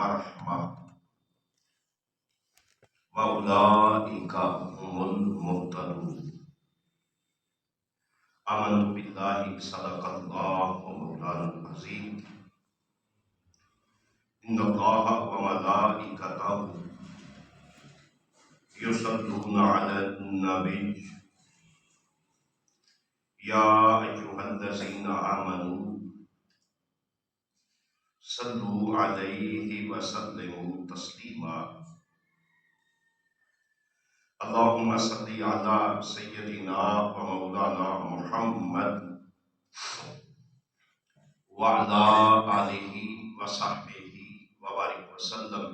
ورحمة وأولئك هم المهتدون. آمنت بالله صدق الله مولانا العظيم. إن الله وملائكته يصلون على النبي يا أيها الذين آمنوا صلوا عليه وسلموا تسليما. اللهم صل على سيدنا ومولانا محمد وعلى آله وصحبه وبارك وسلم.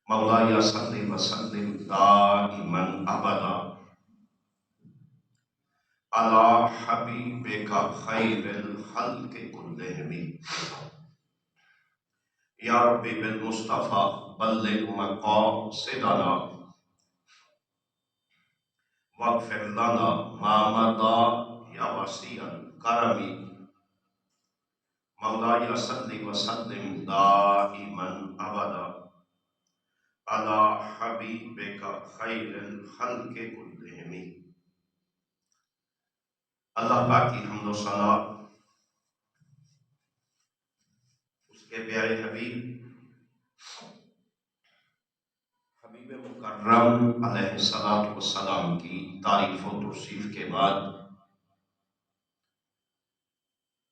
مولاي صل وسلم دائما أبدا على حبيبك خير الخلق كلهم. یا رب بالمصطفى بلغ مقاصدنا واغفر لنا ما مضى یا وسیع الکرم. مولاي صل وسلم دائما ابدا على حبيبك خير الخلق كلهم. اللہ پاک کی حمد و ثنا اس کے پیارے حبیب مکرم علیہ الصلوۃ والسلام کی تعریف و توصیف کے بعد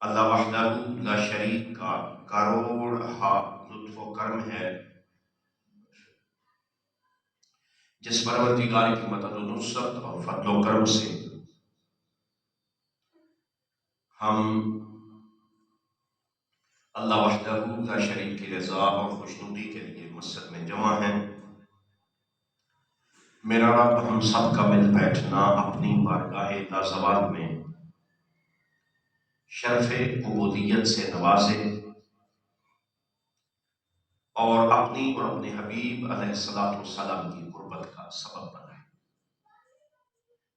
اللہ وحدہ لا شریک کا کروڑ لطف و کرم ہے جس پروردگار کی مدد و نصرت اور فضل و کرم سے ہم اللہ وحدہ لا شریک کی رضا اور خوشنودی کے لیے مسجد میں جمع ہیں. میرا رب ہم سب کا مل بیٹھنا اپنی بارگاہ لازوال میں شرف عبودیت سے نوازے اور اپنی اور اپنے حبیب علیہ السلام کی قربت کا سبب بنائے.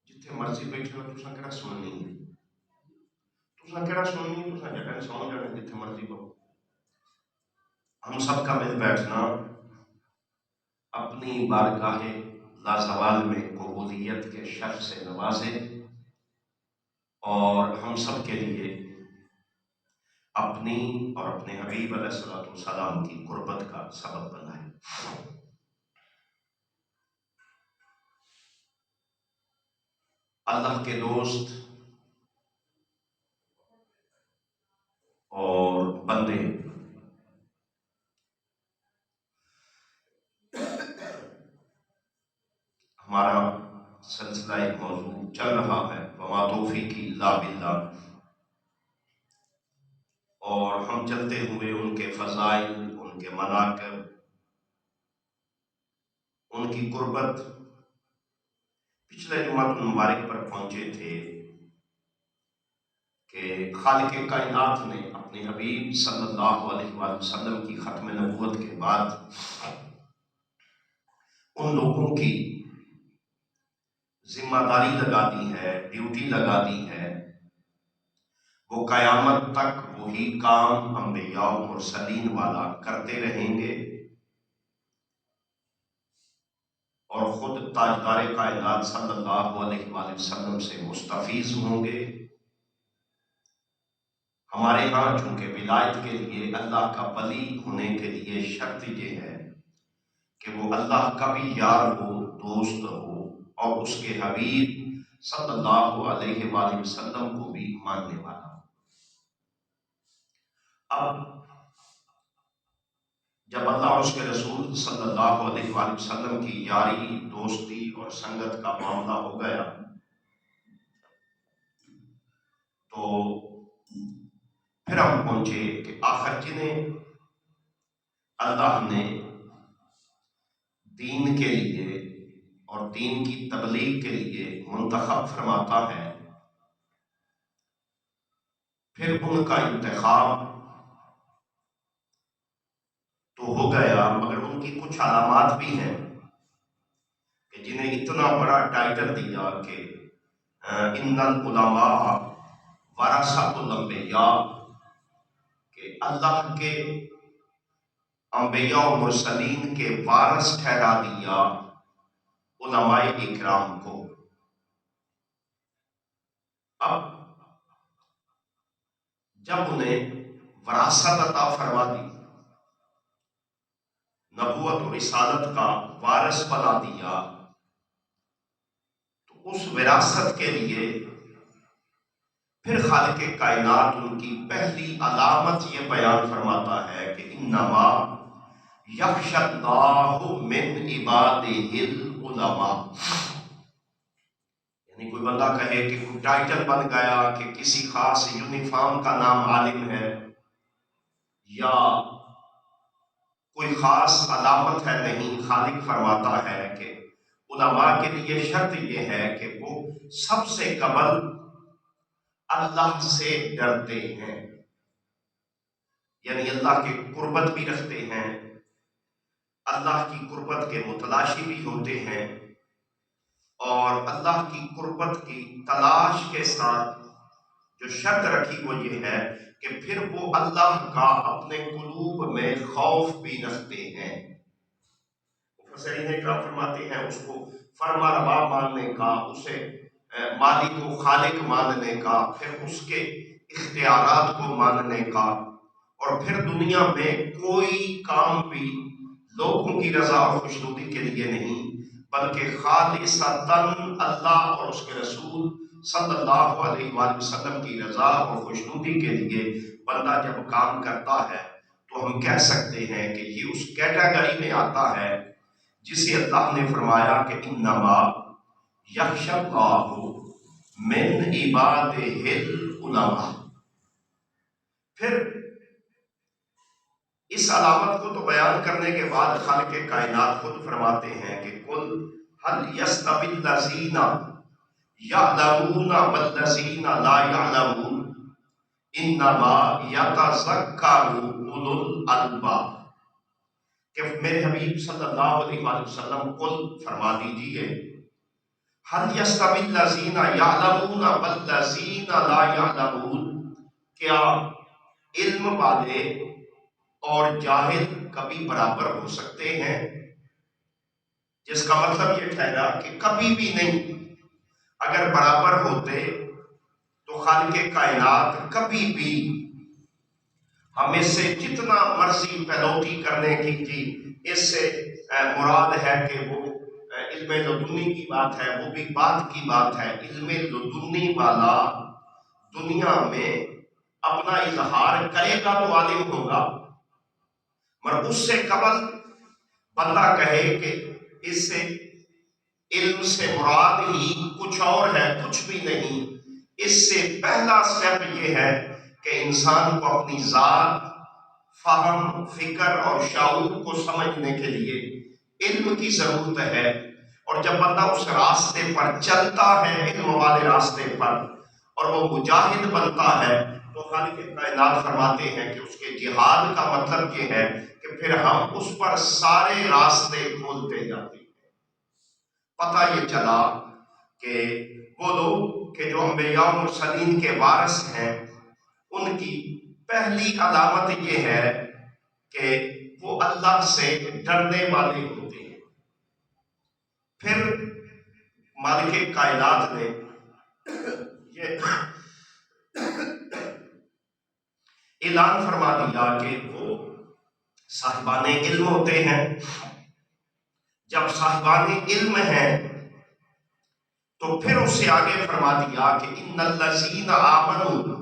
جتنے مرضی بیٹھے ہو تساں کہڑا سننی ہے، تساں کہڑا سننی ہے، تساں جگہ سمجھ جانے جتنے مرضی بہو. ہم سب کا مل بیٹھنا اپنی بارگاہ لازوال میں قبولیت کے شرف سے نوازے اور ہم سب کے لیے اپنی اور اپنے حبیب علیہ السلام کی قربت کا سبب بنائے. اللہ کے دوست اور بندے ہمارا سلسلہ ایک موضوع چل رہا ہے وما توفیقی الا باللہ، اور ہم چلتے ہوئے ان کے فضائل، ان کے مناقب، ان کی قربت پچھلے جمعۃ المبارک پر پہنچے تھے کہ خالق کائنات نے اپنے حبیب صلی اللہ علیہ وآلہ وسلم کی ختم نبوت کے بعد ان لوگوں کی ذمہ داری لگا دی ہے، ڈیوٹی لگا دی ہے، وہ قیامت تک وہی کام انبیاء و مرسلین والا کرتے رہیں گے اور خود تاجدار کائنات صلی اللہ علیہ وآلہ وسلم سے مستفیض ہوں گے. ہمارے ہاں چونکہ ولایت کے لیے اللہ کا ولی ہونے کے لیے شرط یہ ہے کہ وہ اللہ کا بھی یار ہو، دوست ہو اور اس کے حبیب صلی اللہ علیہ وآلہ وسلم کو بھی ماننے والا ہو. اب جب اللہ اور اس کے رسول صلی اللہ علیہ وآلہ وسلم کی یاری، دوستی اور سنگت کا معاملہ ہو گیا تو پھر ہم پہنچے کہ آخر جنہیں اللہ نے دین کے لیے اور دین کی تبلیغ کے لیے منتخب فرماتا ہے، پھر ان کا انتخاب تو ہو گیا، مگر ان کی کچھ علامات بھی ہیں کہ جنہیں اتنا بڑا ٹائٹل دیا کہ ان العلماء ورثۃ الانبیاء، کہ اللہ کے انبیاء و مرسلین کے وارث ٹھہرا دیا علماء اکرام کو۔ اب جب انہیں وراثت عطا فرما دی، نبوت و رسالت کا وارث بنا دیا، تو اس وراثت کے لیے پھر خالق کائنات ان کی پہلی علامت یہ بیان فرماتا ہے کہ انما یخشی اللہ من عبادہ العلماء، یعنی کوئی بندہ کہے کہ کوئی ٹائٹل بن گیا کہ کسی خاص یونیفارم کا نام عالم ہے یا کوئی خاص علامت ہے، نہیں، خالق فرماتا ہے کہ علماء کے لیے شرط یہ ہے کہ وہ سب سے قبل اللہ سے ڈرتے ہیں، یعنی اللہ کی قربت بھی رکھتے ہیں، اللہ کی قربت کے متلاشی بھی ہوتے ہیں، اور اللہ کی قربت کی تلاش کے ساتھ جو شرط رکھی وہ یہ ہے کہ پھر وہ اللہ کا اپنے قلوب میں خوف بھی رکھتے ہیں۔ مفسرین اکرام فرماتے ہیں اس کو فرما روا ماننے کا، اسے مالک و خالق ماننے کا، پھر اس کے اختیارات کو ماننے کا، اور پھر دنیا میں کوئی کام بھی لوگوں کی رضا اور خوشنودی کے لیے نہیں بلکہ خالصتاً اللہ اور اس کے رسول صلی اللہ علیہ وآلہ وسلم کی رضا اور خوشنودی کے لیے بندہ جب کام کرتا ہے تو ہم کہہ سکتے ہیں کہ یہ اس کیٹیگری میں آتا ہے جسے اللہ نے فرمایا کہ انما یخشی اللہ من عبادہ العلماء۔ پھر اس علامت کو تو بیان کرنے کے بعد خالق کائنات خود فرماتے ہیں کہ قل هل يستوي الذين يعلمون والذين لا يعلمون انما يتذكر اولو الالباب، کہ میرے حبیب صلی اللہ علیہ وسلم قل فرما دیجیے هل يستوي الذين يعلمون والذين لا يعلمون، کیا علم والے اور جاہل کبھی برابر ہو سکتے ہیں؟ جس کا مطلب یہ ٹھہرا کہ کبھی بھی نہیں۔ اگر برابر ہوتے تو خالق کائنات کبھی بھی ہمیں سے جتنا مرضی پیلوٹی کرنے کی تھی، اس سے مراد ہے کہ وہ علم لدنی کی بات ہے، وہ بھی بات کی بات ہے۔ علم لدنی والا دنیا میں اپنا اظہار کرے گا تو عالم ہوگا، مگر اس سے قبل بندہ کہے کہ اس سے علم سے مراد ہی کچھ اور ہے، کچھ بھی نہیں، اس سے پہلا سٹیپ یہ ہے کہ انسان کو اپنی ذات، فہم، فکر اور شعور کو سمجھنے کے لیے علم کی ضرورت ہے۔ اور جب بندہ اس راستے پر چلتا ہے، علم والے راستے پر، اور وہ مجاہد بنتا ہے، تو خالق کائنات فرماتے ہیں کہ اس کے جہاد کا مطلب یہ ہے کہ پھر ہم اس پر سارے راستے کھولتے جاتے ہیں۔ پتہ یہ چلا کہ وہ لوگ کہ جو انبیاء و مرسلین کے وارث ہیں، ان کی پہلی علامت یہ ہے کہ وہ اللہ سے ڈرنے والے ہوتے ہیں۔ پھر مالک کائنات نے یہ اعلان فرما دیا کہ وہ صاحبان علم ہوتے ہیں۔ جب صاحبان علم ہیں تو پھر اس سے آگے فرما دیا کہ ان الذین آمنوا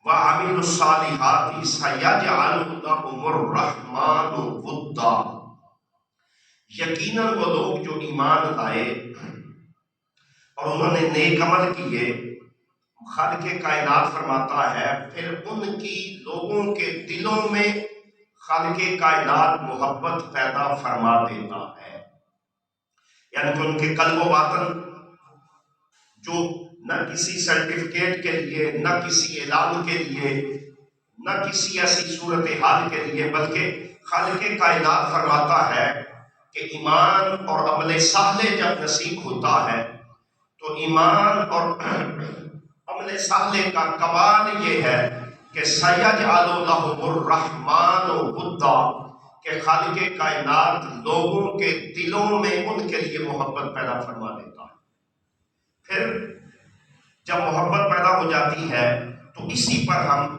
وعملوا الصالحات سیجعل لهم الرحمن ودا، یقیناً وہ لوگ جو ایمان لائے اور انہوں نے نیک عمل کیے، خالق کائنات فرماتا ہے پھر ان کی لوگوں کے دلوں میں خالق کائنات محبت پیدا فرما دیتا ہے۔ یعنی کہ ان کے قلب و باطن جو نہ کسی سرٹیفکیٹ کے لیے، نہ کسی اعلان کے لیے، نہ کسی ایسی صورتحال کے لیے، بلکہ خالق کائنات فرماتا ہے کہ ایمان اور عمل صالح جب نصیب ہوتا ہے تو ایمان اور عمل صالح کا کمال یہ ہے کہ سیجعل لهم الرحمن ودا، کہ خالق کائنات لوگوں کے دلوں میں ان کے لیے محبت پیدا فرما دیتا ہے۔ پھر جب محبت پیدا ہو جاتی ہے تو اسی پر ہم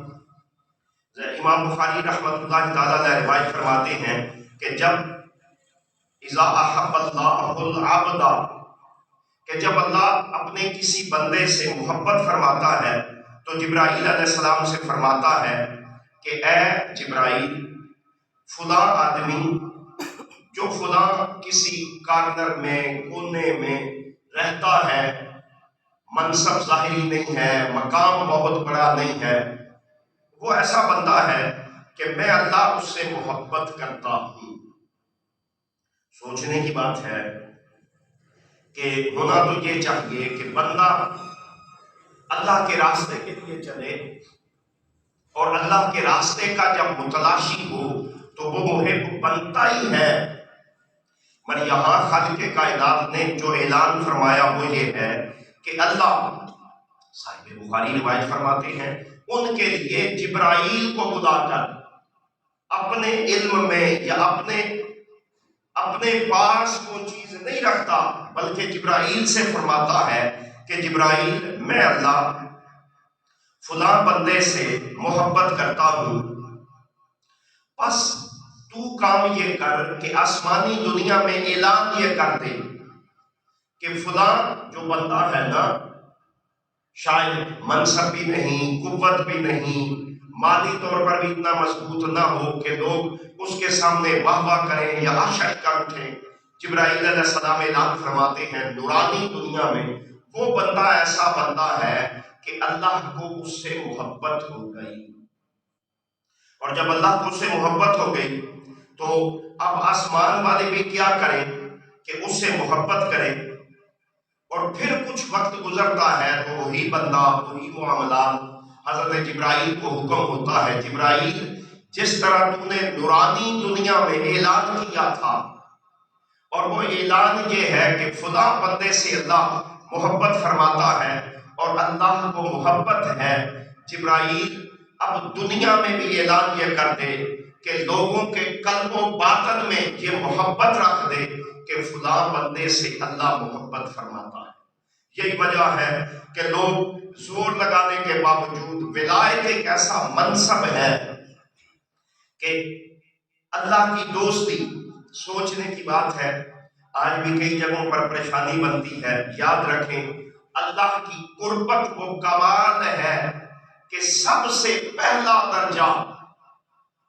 امام بخاری رحمۃ اللہ تعالیٰ علیہ روایت فرماتے ہیں کہ جب اذا احب اللہ العبد، کہ جب اللہ اپنے کسی بندے سے محبت فرماتا ہے تو جبرائیل علیہ السلام سے فرماتا ہے کہ اے جبرائیل، فلاں آدمی جو فلاں کسی کارنر میں کونے میں رہتا ہے، منصب ظاہری نہیں ہے، مقام بہت بڑا نہیں ہے، وہ ایسا بندہ ہے کہ میں اللہ اس سے محبت کرتا ہوں۔ سوچنے کی بات ہے کہ ہونا تو یہ چاہیے کہ بندہ اللہ کے راستے کے لیے چلے اور اللہ کے راستے کا جب متلاشی ہو تو وہ محب بنتا ہی ہے، مگر یہاں خالق کائنات نے جو اعلان فرمایا وہ یہ ہے کہ اللہ، صاحب بخاری روایت فرماتے ہیں، ان کے لیے جبرائیل کو بلا کر اپنے علم میں یا اپنے پاس وہ چیز نہیں رکھتا، بلکہ جبرائیل سے فرماتا ہے کہ جبرائیل، میں اللہ فلاں بندے سے محبت کرتا ہوں، بس تو کام یہ کر کہ آسمانی دنیا میں اعلان یہ کر دے کہ فلاں جو بندہ ہے نا، شاید منصب بھی نہیں، قوت بھی نہیں، مالی طور پر بھی اتنا مضبوط نہ ہو کہ لوگ اس کے سامنے واہ واہ کریں یا عشق کر اٹھیں، جبرائیل علیہ السلام اعلان فرماتے ہیں نورانی دنیا میں وہ بندہ ایسا بندہ ہے کہ اللہ کو اس سے محبت ہو گئی، اور جب اللہ کو اس سے محبت ہو گئی تو اب آسمان والے بھی کیا کریں کہ اس سے محبت کریں، اور پھر کچھ وقت گزرتا ہے تو وہی بندہ، وہی معاملات، حضرت جبرائیل کو حکم ہوتا ہے، جبرائیل جس طرح تو نے نورانی دنیا میں اعلان کیا تھا، اور وہ اعلان یہ ہے کہ فلاں بندے سے اللہ محبت فرماتا ہے اور اللہ کو محبت ہے، جبرائیل اب دنیا میں بھی اعلان یہ کر دے کہ لوگوں کے قلب و باطن میں یہ محبت رکھ دے کہ فلاں بندے سے اللہ محبت فرماتا ہے۔ یہی وجہ ہے کہ لوگ زور لگانے کے باوجود، ولایت ایک ایسا منصب ہے کہ اللہ کی دوستی، سوچنے کی بات ہے، آج بھی کئی جگہوں پر پریشانی بنتی ہے۔ یاد رکھیں اللہ کی قربت وہ کمال ہے کہ سب سے پہلا درجہ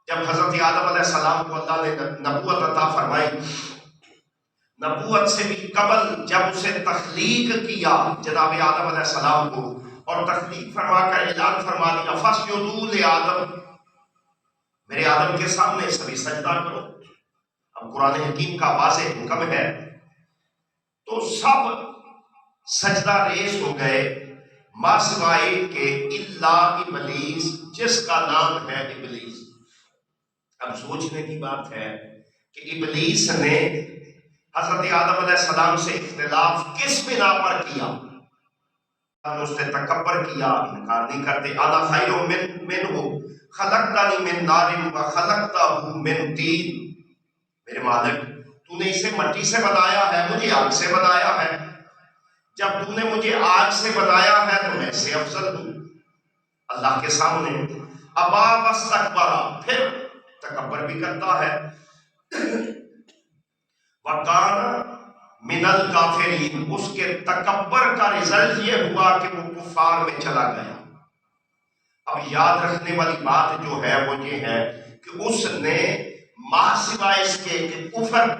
جب حضرت آدم علیہ السلام کو اللہ نے نبوت عطا فرمائی، نبوت سے بھی قبل جب اسے تخلیق کیا جناب آدم علیہ السلام کو، اور تخلیق فرما کر اعلان فرما دیا فَاسْجُدُوا لِآدَمَ، میرے آدم کے سامنے سبھی سجدہ کرو۔ اب قرآن حکیم کا واضح حکم ہے تو سب سجدہ ریز ہو گئے، ما سوائے کہ الا ابلیس، جس کا نام ہے ابلیس۔ اب سوچنے کی بات ہے کہ ابلیس نے حضرت آدم علیہ السلام سے اختلاف کس بنا پر کیا؟ اس نے تکبر کیا، انکار نہیں کرتے، انا خیر منہ خلقتنی من نار وخلقتہ من طین، میرے مالک تو نے اسے مٹی سے بنایا ہے، مجھے آگ سے بنایا ہے، جب تو نے مجھے آگ سے بنایا ہے تو میں سے افضل ہوں۔ اللہ کے سامنے ابا واستکبر، پھر تکبر بھی کرتا ہے، وَكَانَ مِنَ الْكَافِرِينَ، اس کے تکبر کا رزلٹ یہ ہوا کہ وہ کفار میں چلا گیا۔ اب یاد رکھنے والی بات جو ہے وہ یہ ہے کہ اس نے ماہ سوائے اس کے کہ کفر،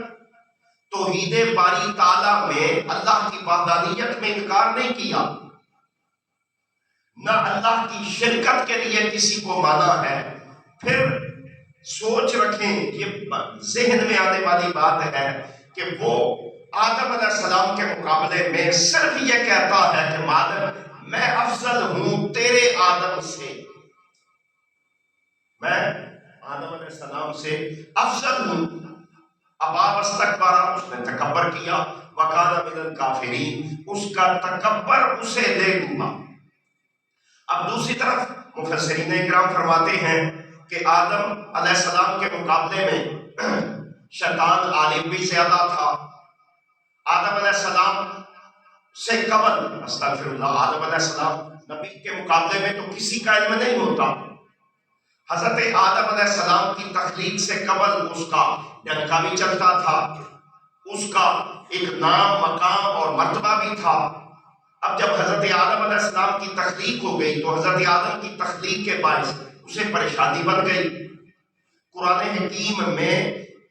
توحید باری تعالیٰ میں اللہ کی وحدانیت میں انکار نہیں کیا، نہ اللہ کی شرکت کے لیے کسی کو مانا ہے۔ پھر سوچ رکھیں، یہ ذہن میں آنے والی بات ہے کہ وہ آدم علیہ السلام کے مقابلے میں صرف یہ کہتا ہے کہ مالک میں افضل ہوں تیرے آدم سے، میں آدم علیہ السلام سے افضل ہوں۔ ابا واستکبر، اس نے تکبر کیا، وَكَانَ مِنَ الْكَافِرِينَ، اس کا تکبر اسے لے ڈوبا۔ اب دوسری طرف مفسرین اکرام فرماتے ہیں کہ آدم علیہ السلام کے مقابلے میں شیطان عالم بھی زیادہ تھا آدم علیہ السلام سے قبل، استغفر اللہ، آدم علیہ السلام نبی کے مقابلے میں تو کسی کا علم نہیں ہوتا۔ حضرت آدم علیہ السلام کی تخلیق سے قبل اس کا ڈنکا بھی چلتا تھا، اس کا ایک نام، مقام اور مرتبہ بھی تھا۔ اب جب حضرت آدم علیہ السلام کی تخلیق ہو گئی تو حضرت آدم کی تخلیق کے باعث اسے پریشانی بن گئی۔ قرآن حکیم میں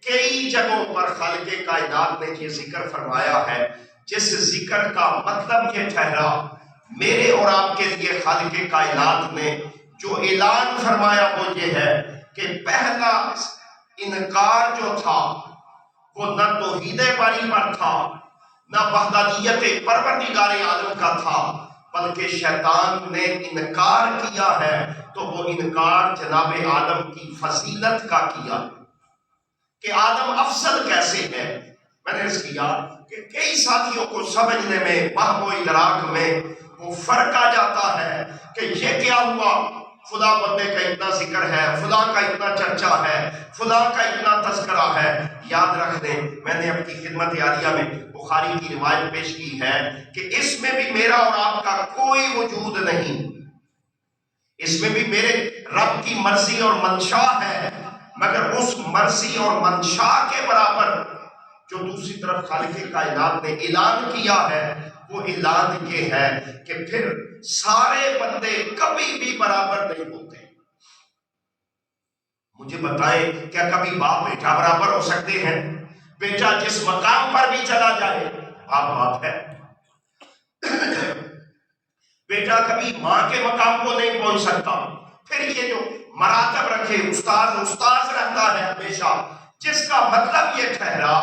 کئی جگہوں پر خالق کائنات نے یہ ذکر فرمایا ہے جس ذکر کا مطلب یہ ٹھہرا، میرے اور آپ کے لیے خالق کائنات نے جو اعلان فرمایا وہ یہ ہے کہ پہلا انکار جو تھا وہ نہ توحید باری پر تھا، نہ وحدانیت پروردگار عالم کا تھا، بلکہ شیطان نے انکار کیا ہے تو وہ انکار جناب آدم کی فضیلت کا کیا کہ آدم افضل کیسے ہے۔ میں نے عرض کیا کہ کئی ساتھیوں کو سمجھنے میں، وہم و ادراک میں وہ فرق آ جاتا ہے کہ یہ کیا ہوا، خدا بندے کا اتنا ذکر ہے، فلاں کا اتنا چرچا ہے، فلاں کا اتنا تذکرہ ہے۔ یاد رکھ دیں، میں نے اپنی خدمت عالیہ میں بخاری کی روایت پیش کی ہے کہ اس میں بھی میرا اور آپ کا کوئی وجود نہیں، اس میں بھی میرے رب کی مرضی اور منشا ہے، مگر اس مرضی اور منشا کے برابر جو دوسری طرف خالق کائنات نے اعلان کیا ہے وہ اعلان یہ ہے کہ پھر سارے بندے کبھی بھی برابر نہیں ہوتے۔ مجھے بتائیں، کیا کبھی باپ بیٹا برابر ہو سکتے ہیں؟ بیٹا جس مقام پر بھی چلا جائے باپ باپ ہے۔ بیٹا کبھی ماں کے مقام کو نہیں پہنچ سکتا۔ پھر یہ جو مراتب رکھے، استاذ رہتا ہے ہمیشہ، جس کا مطلب یہ ٹھہرا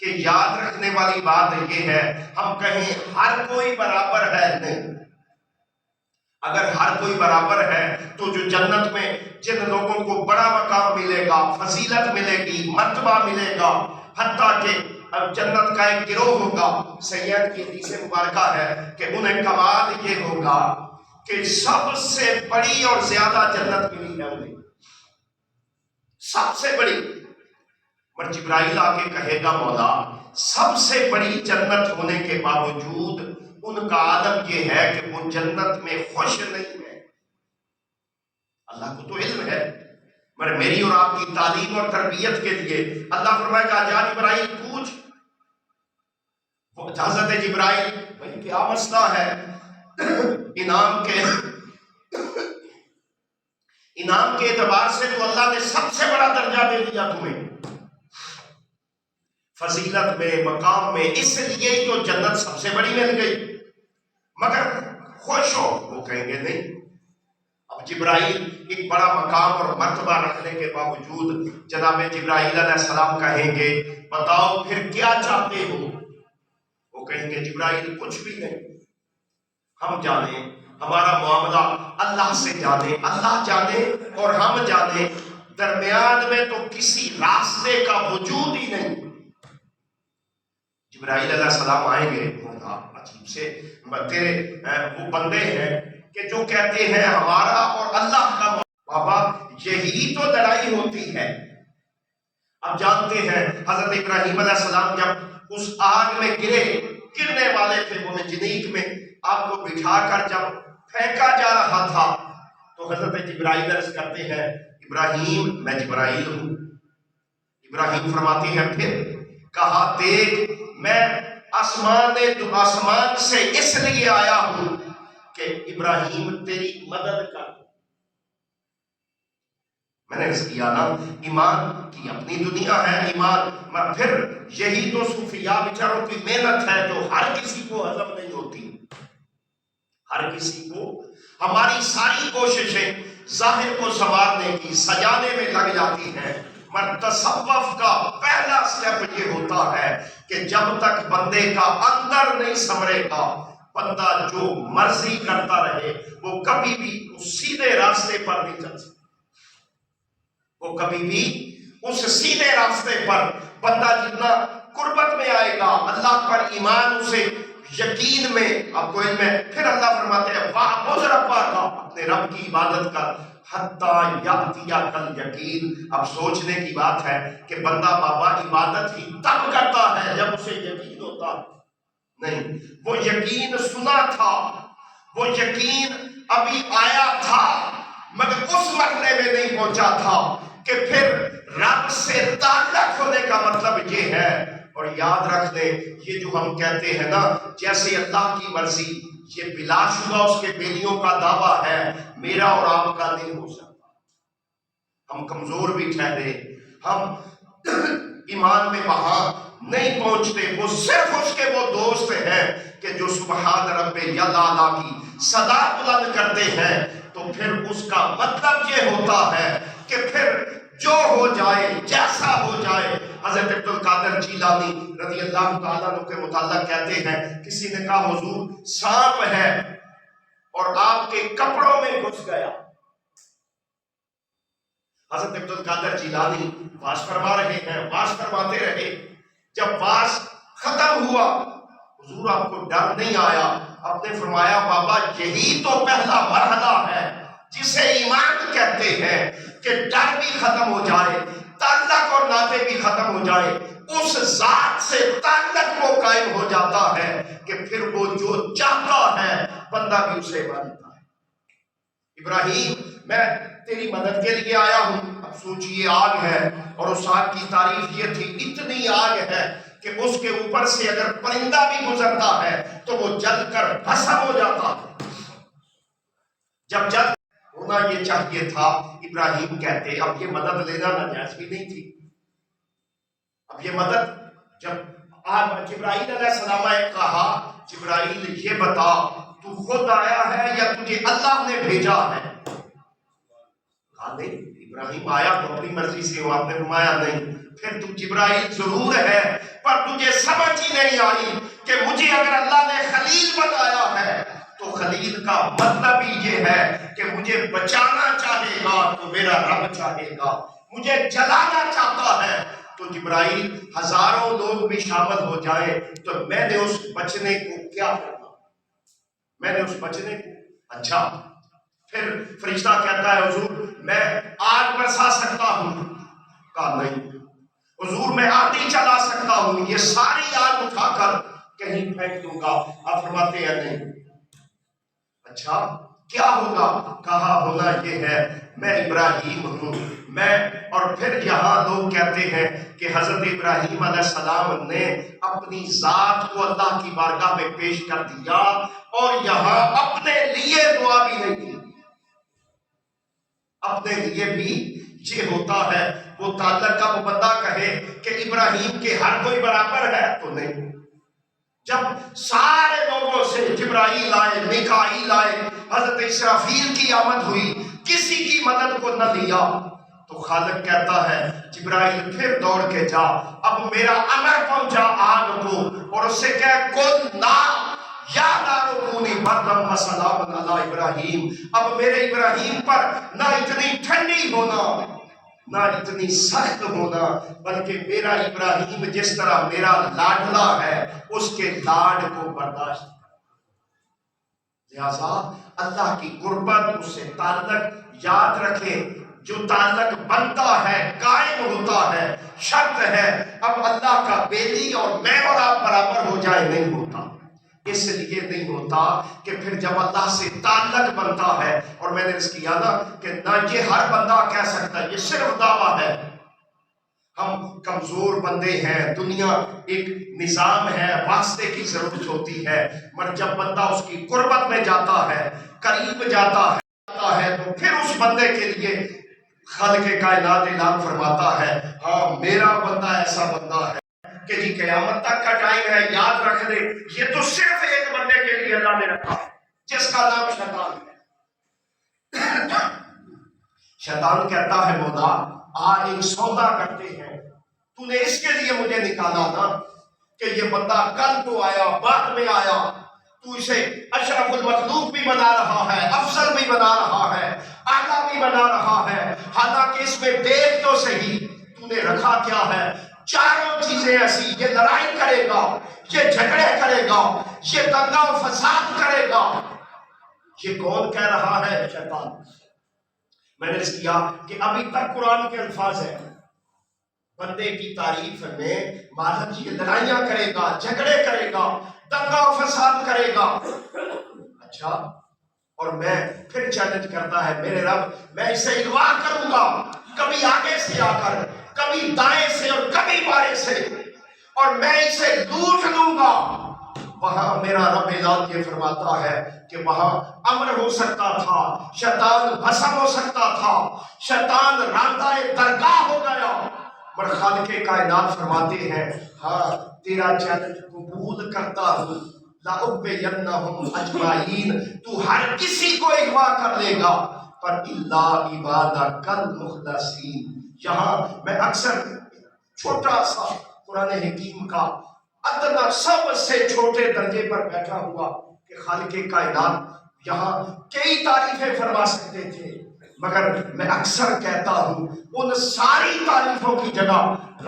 کہ یاد رکھنے والی بات یہ ہے، ہم کہیں ہر کوئی برابر ہے نہیں۔ اگر ہر کوئی برابر ہے تو جو جنت میں جن لوگوں کو بڑا مقام ملے گا، فضیلت ملے گی، مرتبہ ملے گا، حتیٰ کہ اب جنت کا ایک گروہ ہوگا، سید کی حدیث مبارکہ ہے کہ انہیں کمال یہ ہوگا کہ سب سے بڑی اور زیادہ جنت ملی ہے انہیں، سب سے بڑی۔ پر جبرائیل آ کے کہے گا مولا سب سے بڑی جنت ہونے کے باوجود ان کا عالم یہ ہے کہ وہ جنت میں خوش نہیں ہے۔ اللہ کو تو علم ہے، مگر میری اور آپ کی تعلیم اور تربیت کے لیے اللہ فرمائے گا جا جبرائیل پوچھ۔ حضرت جبرائیل بھائی کیا مسئلہ ہے؟ انعام کے اعتبار سے تو اللہ نے سب سے بڑا درجہ دے دیا تمہیں، فضیلت میں، مقام میں، اس لیے ہی تو جنت سب سے بڑی مل گئی، مگر خوش ہو؟ وہ کہیں گے نہیں۔ اب جبرائیل ایک بڑا مقام اور مرتبہ رکھنے کے باوجود جناب جبرائیل علیہ السلام کہیں گے بتاؤ پھر کیا چاہتے ہو؟ وہ کہیں گے جبرائیل کچھ بھی نہیں، ہم جانیں، ہمارا معاملہ اللہ سے جانے، اللہ جانے اور ہم جانے، درمیان میں تو کسی راستے کا وجود ہی نہیں۔ جبرائیل علیہ السلام آئیں گے، عجیب سے تیرے وہ بندے ہیں کہ جو کہتے ہیں ہمارا اور اللہ کا بابا یہی تو لڑائی ہوتی ہے۔ اب جانتے ہیں حضرت ابراہیم علیہ السلام جب اس آگ میں گرنے والے تھے، وہ منجنیق میں آپ کو بٹھا کر جب پھینکا جا رہا تھا تو حضرت جبرائیل عرض کرتے ہیں ابراہیم میں جبرائیل ہوں۔ ابراہیم فرماتے ہیں پھر کہا دیکھ میں آسمان سے اس لیے آیا ہوں کہ ابراہیم تیری مدد کر۔ میں نے اس کیا نا، ایمان کی اپنی دنیا ہے، ایمان پھر یہی تو صوفیاء بیچاروں کی محنت ہے جو ہر کسی کو ہضم نہیں ہوتی، ہر کسی کو۔ ہماری ساری کوششیں ظاہر کو سنوارنے کی، سجانے میں لگ جاتی ہیں، مگر تصوف کا پہلا سٹیپ یہ ہوتا ہے کہ جب تک بندے کا اندر نہیں سنورے گا، بندہ جو مرضی کرتا رہے وہ کبھی بھی اس سیدھے راستے پر نہیں چل سکتا۔ وہ کبھی بھی اس سیدھے راستے پر بندہ جتنا قربت میں آئے گا، اللہ پر ایمان، اسے یقین میں، آپ کو علم ہے، پھر اللہ فرماتے ہیں وَاعْبُدْ رَبَّكَ، اپنے رب کی عبادت کر حتیٰ یاتی کل یقین. اب سوچنے کی بات ہے کہ بندہ بابا عبادت ہی تب کرتا ہے جب اسے یقین ہوتا ہے. نہیں، وہ یقین سنا تھا، وہ یقین ابھی آیا تھا، مگر اس مرحلے میں نہیں پہنچا تھا کہ پھر رب سے تعلق ہونے کا مطلب یہ ہے. اور یاد رکھ لیں، یہ جو ہم کہتے ہیں نا جیسے اللہ کی مرضی، یہ بلا شبہ اس کے بیلیوں کا دعویٰ ہے، میرا اور آپ کا نہیں ہو سکتا. ہم کمزور بھی ٹھہرے، ہم ایمان میں وہاں نہیں پہنچتے. وہ صرف اس کے وہ دوست ہیں کہ جو سبحان رب یعلا کی صدا بلند کرتے ہیں. تو پھر اس کا مطلب یہ ہوتا ہے کہ پھر جو ہو جائے، جیسا ہو جائے. حضرت عبد القادر جیلانی رضی اللہ تعالیٰ عنہ کے متعلق کہتے ہیں، کسی نے کہا حضور سانپ ہے اور آپ کے کپڑوں میں گھس گیا. حضرت عبد القادر جیلانی واز فرما رہے ہیں، واز فرماتے رہے. جب واز ختم ہوا حضور آپ کو ڈر نہیں آیا؟ آپ نے فرمایا بابا یہی تو پہلا مرحلہ ہے جسے ایمان کہتے ہیں کہ ڈر بھی ختم ہو جائے، تعلق اور ناطے بھی ختم ہو جائے. اس ذات سے تعلق وہ قائم ہو جاتا ہے کہ پھر وہ جو چاہتا ہے بندہ بھی اسے مانتا ہے. ابراہیم میں تیری مدد کے لیے آیا ہوں. اب سوچئے آگ ہے، اور اس آگ کی تعریف یہ تھی اتنی آگ ہے کہ اس کے اوپر سے اگر پرندہ بھی گزرتا ہے تو وہ جل کر بھسم ہو جاتا ہے. جب جل ہونا یہ چاہیے تھا، ابراہیم کہتے اب یہ مدد لینا ناجائز بھی نہیں تھی. اب یہ مدد جب جبرائیل علیہ السلام نے کہا جبرائیل یہ بتا تو خود آیا ہے یا تجھے اللہ نے بھیجا ہے؟ کہا نہیں، ابراہیم آیا تو اپنی مرضی سے ہو. آپ نے فرمایا نہیں، پھر تو جبرائیل ضرور ہے پر تجھے سمجھ ہی نہیں آئی کہ مجھے اگر اللہ نے خلیل بنایا ہے تو خلیل کا مطلب ہی یہ ہے کہ مجھے بچانا چاہے گا تو میرا رب چاہے گا، مجھے جلانا چاہتا ہے تو جبرائیل ہزاروں لوگ بھی شامل ہو جائیں تو میں نے اس بچنے کو کیا کرنا، میں نے اس بچنے کو. اچھا پھر فرشتہ کہتا ہے حضور میں آگ برسا سکتا ہوں؟ کہا نہیں. حضور میں آندھی چلا سکتا ہوں، یہ ساری آگ اٹھا کر کہیں پھینک دوں گا؟ آپ فرماتے ہیں نہیں. اچھا کیا ہوگا؟ کہا ہونا یہ ہے میں ابراہیم ہوں میں. اور پھر یہاں لوگ کہتے ہیں کہ حضرت ابراہیم علیہ السلام نے اپنی ذات کو اللہ کی بارگاہ میں پیش کر دیا اور یہاں اپنے لیے دعا بھی نہیں کی. اپنے لیے بھی یہ ہوتا ہے وہ تعلق کا وہ بندہ کہے کہ ابراہیم کے ہر کوئی برابر ہے تو نہیں. جب سارے لوگوں سے جبرائیل آئے، میکائیل آئے، حضرت اسرافیل کی آمد ہوئی، کسی کی مدد کو نہ لیا تو خالق کہتا ہے جبرائیل پھر دوڑ کے جا، اب میرا امر پہنچا آگ کو اور اس سے کہہ کن نار یا نار کونی بردم و سلام علی ابراہیم. اب میرے ابراہیم پر نہ اتنی ٹھنڈی ہونا نہ اتنی سخت ہونا، بلکہ میرا ابراہیم جس طرح میرا لاڈلا ہے اس کے لاڈ کو برداشت کرنا. لہذا اللہ کی قربت، اس سے تعلق یاد رکھیں. جو تعلق بنتا ہے قائم ہوتا ہے، شرط ہے اب اللہ کا بیلی اور میں اور آپ برابر ہو جائے نہیں ہوتا. اس لیے نہیں ہوتا کہ پھر جب اللہ سے تعلق بنتا ہے، اور میں نے اس کیا نا کہ نہ یہ ہر بندہ کہہ سکتا ہے، یہ صرف دعویٰ ہے. ہم کمزور بندے ہیں، دنیا ایک نظام ہے، واسطے کی ضرورت ہوتی ہے، مگر جب بندہ اس کی قربت میں جاتا ہے، قریب جاتا ہے تو پھر اس بندے کے لیے خالق کائنات اعلان فرماتا ہے ہاں میرا بندہ ایسا بندہ ہے کہ جی قیامت تک کا ٹائم ہے. یاد رکھ لے یہ تو صرف ایک بندے کے لیے اللہ نے رکھا ہے جس کا نام شیطان ہے. شیطان کہتا ہے مولا آج ایک سودا کرتے ہیں، تو نے اس کے لیے مجھے نکالا نا کہ یہ بندہ کل کو آیا، بعد میں آیا، تو اسے اشرف المخلوق بھی بنا رہا ہے، افضل بھی بنا رہا ہے، اعلیٰ بھی بنا رہا ہے. حالانکہ اس میں دیکھ تو صحیح تو نے رکھا کیا ہے. چاروں چیزیں ایسی، یہ لڑائی کرے گا، یہ جھگڑے کرے گا، یہ دنگا و فساد کرے گا. یہ کون کہہ رہا ہے؟ شیطان. میں نے اس کیا کہ ابھی تک قرآن کے الفاظ ہیں، بندے کی تعریف میں مالک یہ لڑائیاں کرے گا، جھگڑے کرے گا، دنگا فساد کرے گا. اچھا، اور میں پھر چیلنج کرتا ہے میرے رب، میں اسے اغوا کروں گا، کبھی آگے سے آ کر، کبھی دائیں سے اور کبھی بائیں سے، اور میں اسے لوٹ لوں گا. وہاں میرا رب ذات یہ فرماتا ہے کہ وہاں امر ہو سکتا تھا، شیطان بھسم ہو سکتا تھا، شیطان راندہ درگاہ ہو گیا، پر خالق کائنات فرماتے ہیں ہاں تیرا چیلنج قبول کرتا ہوں، لَأُغْوِيَنَّهُمْ أَجْمَعِينَ، تو ہر کسی کو اغوا کر لے گا، پر اِلَّا عِبَادَكَ الْمُخْلَصِينَ. یہاں میں اکثر چھوٹا سا قرآن حکیم کا ادنا سب سے چھوٹے درجے پر بیٹھا ہوا کہ خالق کائنات یہاں کئی تعریفیں فرما سکتے تھے، مگر میں اکثر کہتا ہوں ان ساری تعریفوں کی جگہ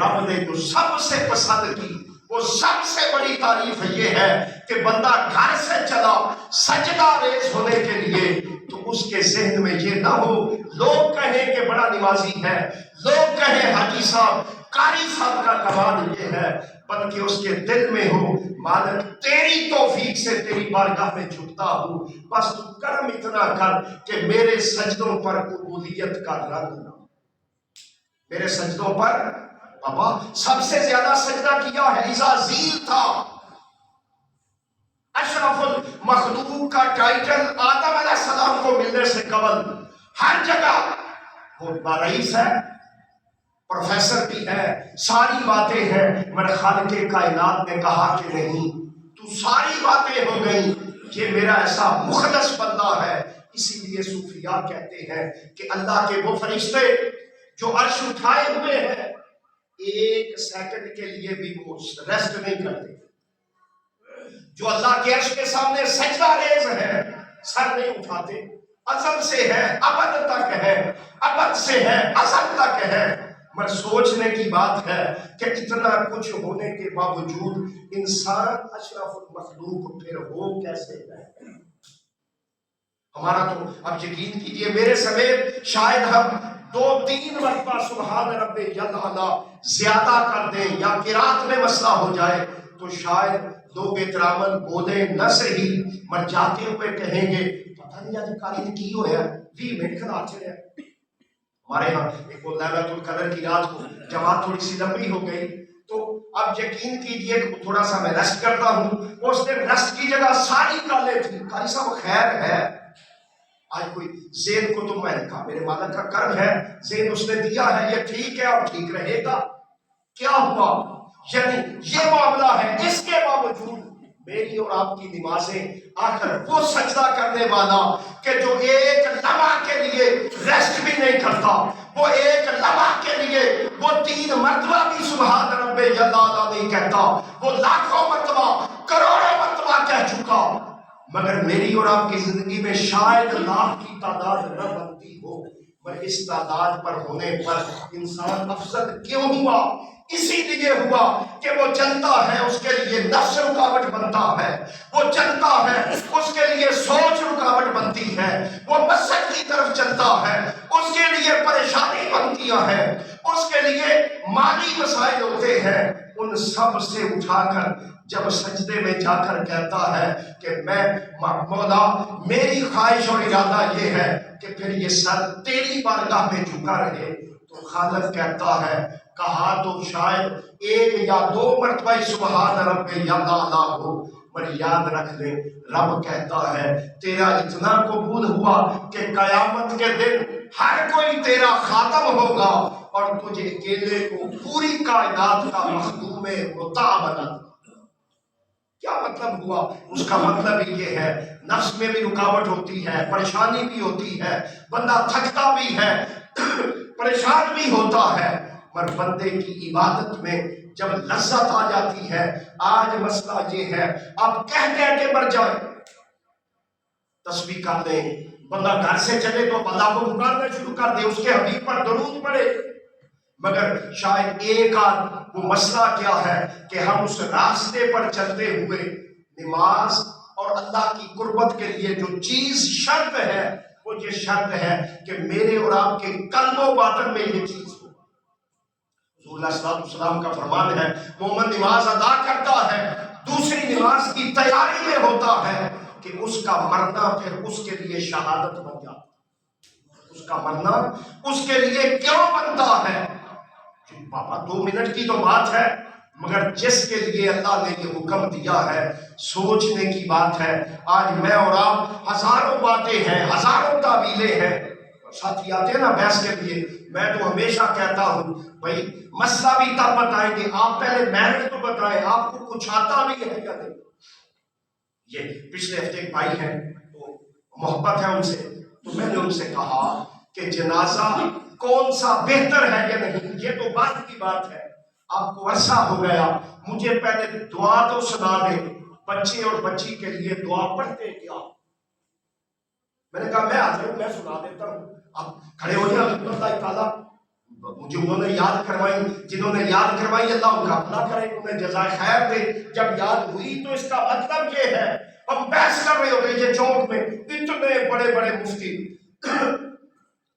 رب نے جو سب سے پسند کی وہ سب سے بڑی تعریف یہ ہے کہ بندہ گھر سے چلا سجدہ ریز ہونے کے لیے تو اس کے ذہن میں یہ نہ ہو لوگ کہیں کہ بڑا نمازی ہے، لوگ کہیں حاجی صاحب قاری صاحب کا کمال یہ ہے، بلکہ اس کے دل میں ہو مالک تیری توفیق سے تیری بارگاہ میں جھکتا ہوں، بس تو کرم اتنا کر کہ میرے سجدوں پر قبولیت کا رنگ نہ، میرے سجدوں پر. بابا سب سے زیادہ سجدہ کیا ہے عزازیل تھا، اشرف المخلوق کا ٹائٹل آدم علیہ السلام کو ملنے سے قبل ہر جگہ وہ رئیس ہے، پروفیسر بھی ہے، ساری باتیں ہیں، مگر خالق کائنات نے کہا کہ نہیں تو ساری باتیں ہو گئی، یہ میرا ایسا مخلص بندہ ہے. اسی لیے صوفیاء کہتے ہیں کہ اللہ کے وہ فرشتے جو عرش اٹھائے ہوئے ہیں ایک سیکنڈ کے لیے بھی وہ ریسٹ نہیں کرتے، جو اللہ کے عرش کے سامنے سجدہ ریز ہے سر نہیں اٹھاتے، ازل سے ہے ابد تک ہے، ابد سے ہے ازل تک ہے. مگر سوچنے کی بات ہے کہ اتنا کچھ ہونے کے باوجود انسان اشرف المخلوق پھر ہو کیسے ہے؟ ہمارا تو اب یقین کیجئے میرے سمیت شاید ہم 2-3 مرتبہ سبحان رب یلعلا زیادہ کر دیں یا قرات میں مسئلہ ہو جائے تو شاید لوگ احتراماً بولیں نہ صحیح، مر جاتے ہوئے کہیں گے پتہ نہیں آج کاری نے کی ہویا 20 منٹ کھلا چلے. ہمارے ہاں ایک وہ لیلۃ القدر کی رات کو جماعت تھوڑی سی لمبی ہو گئی تو اب یقین کیجئے کہ تھوڑا سا میں ریسٹ کرتا ہوں، اس دن ریسٹ کی جگہ ساری کالیں تھی. قاری صاحب خیر ہے آج کوئی زین کو تو میں نے کہا میرے مالک کا کرم ہے زین اس نے دیا ہے یہ ٹھیک ہے اور ٹھیک رہے گا. کیا ہوا؟ یعنی یہ معاملہ ہے، اس کے باوجود میری اور آپ کی نمازیں آخر وہ سجدہ کرنے والا کہ جو ایک لمحہ کے لیے ریسٹ بھی نہیں کرتا، وہ ایک لمحہ کے لیے وہ 3 مرتبہ بھی سبحان رب یلعلا نہیں کہتا، وہ لاکھوں مرتبہ کروڑوں مرتبہ کہہ چکا، مگر میری اور آپ کی زندگی میں شاید لاکھ کی تعداد نہ بنتی ہو، پر اس تعداد پر ہونے پر انسان افضل کیوں ہوا؟ اسی لیے ہوا کہ وہ چلتا ہے اس کے لیے نفس رکاوٹ بنتا ہے، وہ چلتا ہے اس کے لیے سوچ رکاوٹ بنتی ہے، وہ مسجد کی طرف چلتا ہے اس کے لیے پریشانی بنتی ہے، اس کے لیے مالی مسائل ہوتے ہیں. ان سب سے اٹھا کر جب سجدے میں جا کر کہتا ہے کہ میں مولا میری خواہش اور ارادہ یہ ہے کہ پھر یہ سر تیری بارگاہ میں جھکا رہے، تو خالق کہتا ہے کہا تو شاید 1 یا 2 مرتبہ سبحان رب یلعلا ہو، پر یاد رکھ لے رب کہتا ہے تیرا اتنا قبول ہوا کہ قیامت کے دن ہر کوئی تیرا خاتم ہوگا اور تجھے اکیلے کو پوری کائنات کا مخدوم مطاع بنا. کیا مطلب ہوا؟ اس کا مطلب یہ ہے نفس میں بھی رکاوٹ ہوتی ہے، پریشانی بھی ہوتی ہے، بندہ تھکتا بھی ہے پریشان بھی ہوتا ہے، پر بندے کی عبادت میں جب لذت آ جاتی ہے. آج مسئلہ یہ ہے اب کہہ کے مر جائے، تسبیح کر دیں، بندہ گھر سے چلے تو اللہ کو پکارنا شروع کر دے، اس کے حبیب پر درود پڑے، مگر شاید ایک آدھ وہ مسئلہ کیا ہے کہ ہم اس راستے پر چلتے ہوئے نماز اور اللہ کی قربت کے لیے جو چیز شرط ہے وہ یہ شرط ہے کہ میرے اور آپ کے قلب و باطن میں یہ چیز ہو۔ حضور علیہ الصلوۃ والسلام کا فرمان ہے مومن نماز ادا کرتا ہے، دوسری نماز کی تیاری میں ہوتا ہے کہ اس کا مرنا پھر اس کے لیے شہادت بن جاتا ہے۔ اس کا مرنا اس کے لیے کیوں بنتا ہے؟ بابا 2 منٹ کی تو بات ہے، مگر جس کے لیے اللہ نے یہ حکم دیا ہے سوچنے کی بات ہے۔ آج میں اور آپ ہزاروں باتیں ہیں، ہزاروں تعویلیں ہیں، ساتھی آتے ہیں نا بحث کے لیے، میں تو ہمیشہ کہتا ہوں بھائی مسئلہ بھی تب بتائیں گے، آپ پہلے میرٹ تو بتائیں آپ کو کچھ آتا بھی ہے یا نہیں۔ یہ پچھلے ہفتے ایک بھائی ہیں تو محبت ہے ان سے، تو میں نے ان سے کہا کہ جنازہ کون سا بہتر ہے یا نہیں، یہ تو بات کی بات ہے۔ آپ کو عرصہ ہو گیا، مجھے پہلے دعا تو سنا دے، بچے اور بچی کے لیے دعا پڑھتے کیا؟ میں نے کہا میں آ جاؤں، میں سنا دیتا ہوں، آپ کھڑے ہو جائیں۔ اللہ تعالیٰ مجھے انہوں نے یاد کروائی، جنہوں نے یاد کروائی اللہ ان کا بھلا کرے، انہیں جزائے خیر دے۔ جب یاد ہوئی تو اس کا مطلب یہ ہے، ہم بحث کر رہے ہوتے یہ چوک میں اتنے بڑے بڑے مفتی،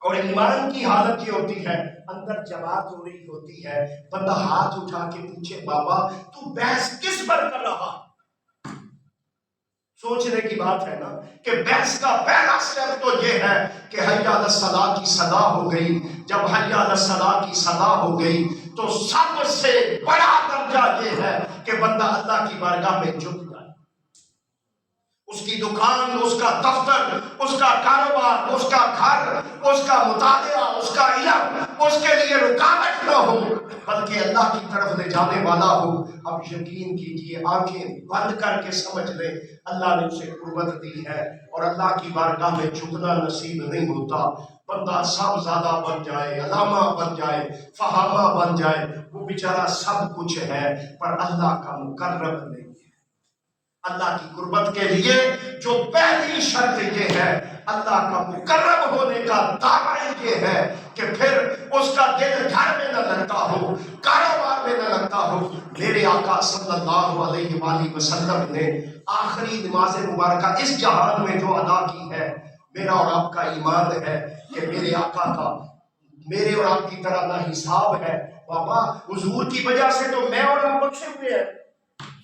اور ایمان کی حالت یہ ہوتی ہے اندر جماعت ہو رہی ہوتی ہے، بندہ ہاتھ اٹھا کے پوچھے بابا تو بحث کس پر کر رہا؟ سوچنے کی بات ہے نا کہ بحث کا پہلا سٹیپ تو یہ ہے کہ حی علی الصلاۃ کی صدا ہو گئی۔ جب حی علی الصلاۃ کی صدا ہو گئی تو سب سے بڑا درجہ یہ ہے کہ بندہ اللہ کی بارگاہ میں جھک جائے۔ اس کی دکان، اس کا دفتر، اس کا کاروبار، اس کا گھر، اس کا مطالعہ، اس کا علم اس کے لیے رکاوٹ نہ ہو بلکہ اللہ کی طرف لے جانے والا ہو۔ اب یقین کیجئے، آنکھیں بند کر کے سمجھ لیں اللہ نے اسے قربت دی ہے، اور اللہ کی بارگاہ میں جھکنا نصیب نہیں ہوتا۔ بندہ صاحبزادہ بن جائے، علامہ بن جائے، فہامہ بن جائے، وہ بیچارہ سب کچھ ہے پر اللہ کا مقرب نہیں ہے۔ اللہ کی قربت کے لیے جو پہلی شرط یہ ہے، اللہ کا مقرب ہونے کا دعویٰ یہ ہے کہ پھر اس کا دل گھر میں نہ لگتا ہو، کاروبار میں نہ لگتا ہو۔ میرے آقا صلی اللہ علیہ وآلہ وسلم نے آخری نماز مبارکہ اس جہان میں جو ادا کی ہے، میرا اور آپ کا ایمان ہے کہ میرے آقا کا میرے اور آپ کی طرح نہ حساب ہے۔ بابا حضور کی وجہ سے تو میں اور آپ بخشے ہوئے ہیں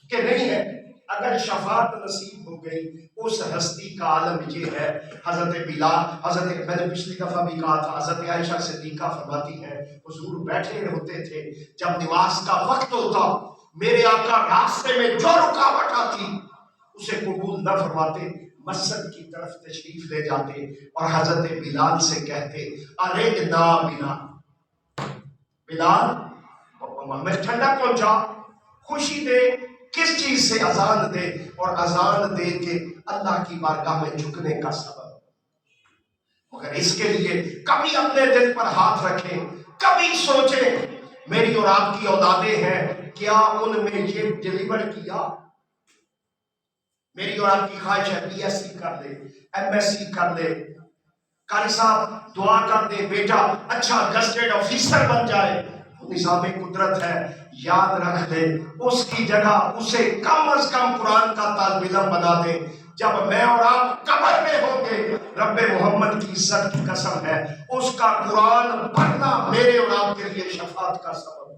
کہ نہیں ہے؟ اگر شفاعت نصیب ہو گئی اس ہستی کا عالم یہ ہے۔ حضرت بلال، میں نے پچھلی دفعہ بھی کہا تھا، حضرت عائشہ صدیقہ فرماتی ہے حضور بیٹھے ہوتے تھے، جب نماز کا وقت ہوتا میرے آقا راستے میں جو رکاوٹ آتی اسے قبول نہ فرماتے، مسجد کی طرف تشریف لے جاتے اور حضرت بلال سے کہتے ارغنا بلال ہمیں ٹھنڈک پہنچا، خوشی دے، کس چیز سے؟ اذان دے، اور اذان دے کے اللہ کی بارگاہ میں جھکنے کا سبب۔ مگر اس کے لیے کبھی اپنے دل پر ہاتھ رکھیں، کبھی سوچیں میری اور آپ کی اولادیں ہیں، کیا ان میں یہ ڈیلیور کیا؟ میری اور آپ کی خواہش ہے بی ایس سی کر لے، ایم ایس سی کر لے، قاری صاحب دعا کر دے بیٹا اچھا گزٹیڈ آفیسر بن جائے۔ نظام قدرت ہے، یاد رکھ دے اس کی جگہ اسے کم از کم قرآن کا طالب علم بنا دے۔ جب میں اور آپ قبر میں ہوں گے، رب محمد کی عزت کی قسم ہے اس کا قرآن پڑھنا میرے اور آپ کے لیے شفاعت کا سبب۔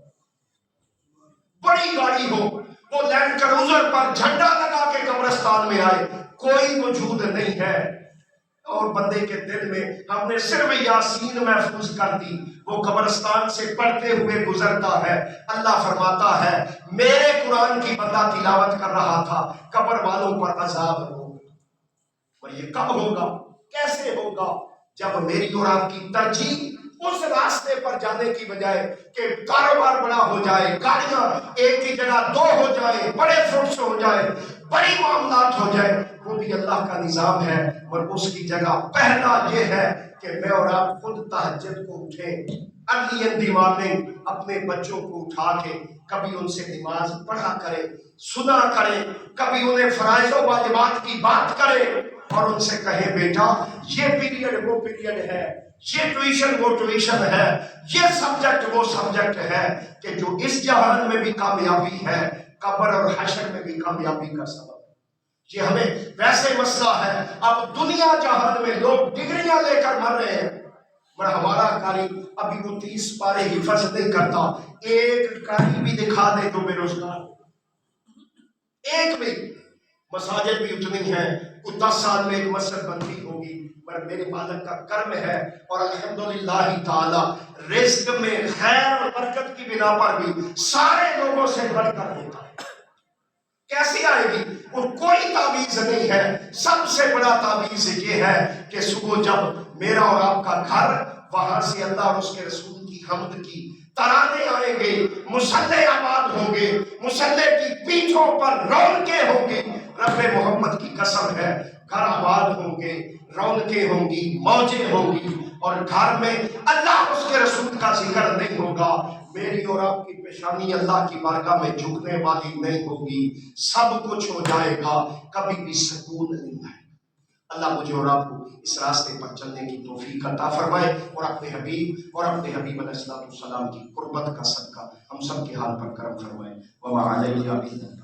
بڑی گاڑی ہو، وہ لینڈ کروزر پر جھنڈا لگا کے قبرستان میں آئے، کوئی وجود نہیں ہے، اور بندے کے دل میں ہم نے صرف یاسین محفوظ کر دی، وہ قبرستان سے پڑھتے ہوئے گزرتا ہے، اللہ فرماتا ہے میرے قرآن کی بندہ تلاوت کر رہا تھا، قبر والوں پر عذاب ہو۔ اور یہ کب ہوگا، کیسے ہوگا؟ جب میری اور آپ کی ترجیح اس راستے پر جانے کی بجائے کہ کاروبار بڑا ہو جائے، گاڑیاں ایک کی جگہ 2 ہو جائے، بڑے فروٹس ہو جائے، بڑی معاملات ہو جائے، وہ بھی اللہ کا نظام ہے، اور اس کی جگہ پہلا یہ ہے کہ میں اور آپ خود تہجد کو اٹھیں، ارلی ان دی مارننگ اپنے بچوں کو اٹھا کے کبھی ان سے نماز پڑھا کریں، سنا کریں، کبھی انہیں فرائض و واجبات کی بات کریں اور ان سے کہیں بیٹا یہ پیریڈ وہ پیریڈ ہے، یہ ٹیوشن وہ ٹیوشن ہے، یہ سبجیکٹ وہ سبجیکٹ ہے کہ جو اس جہان میں بھی کامیابی ہے قبر اور حشر میں بھی کامیابی کا سبب۔ یہ ہمیں ویسے مسئلہ ہے، اب دنیا جہان میں لوگ ڈگریاں لے کر مر رہے ہیں، مگر ہمارا قاری ابھی وہ 30 پارے حفظ نہیں کرتا۔ ایک قاری بھی دکھا دے تو بے روزگار، ایک بھی۔ مساجد بھی اتنی ہیں، کوئی 10 سال میں ایک مسجد بنتی ہوگی، پر میرے مالک کا کرم ہے اور الحمدللہ تعالی رزق میں خیر اور برکت کی بنا پر بھی سارے لوگوں سے بڑھ کر ہوتا ہے۔ کیسی آئے گی؟ اور کوئی تعویذ نہیں ہے، سب سے بڑا تعویذ یہ ہے کہ صبح جب میرا اور آپ کا گھر، وہاں سے اللہ اور اس کے رسول کی حمد کی ترانے آئیں گے، مصلے آباد ہوں گے، مصلے کی پیٹھوں پر رونقیں ہوں گی۔ رب محمد کی قسم ہے، گھر آباد ہوں گے، رونقیں ہوں گی، موجیں ہوں گی، اور گھر میں اللہ اس کے رسول کا ذکر نہیں ہوگا، میری اور آپ کی پیشانی اللہ کی بارگاہ میں جھکنے والی نہیں ہوگی، سب کچھ ہو جائے گا، کبھی بھی سکون نہیں آئے گا۔ اللہ مجھے اور آپ کو اس راستے پر چلنے کی توفیق عطا فرمائے، اور اپنے حبیب علیہ السلام کی قربت کا صدقہ ہم سب کے حال پر کرم فرمائے۔ وَمَا عَلَيْنَا إِلَّا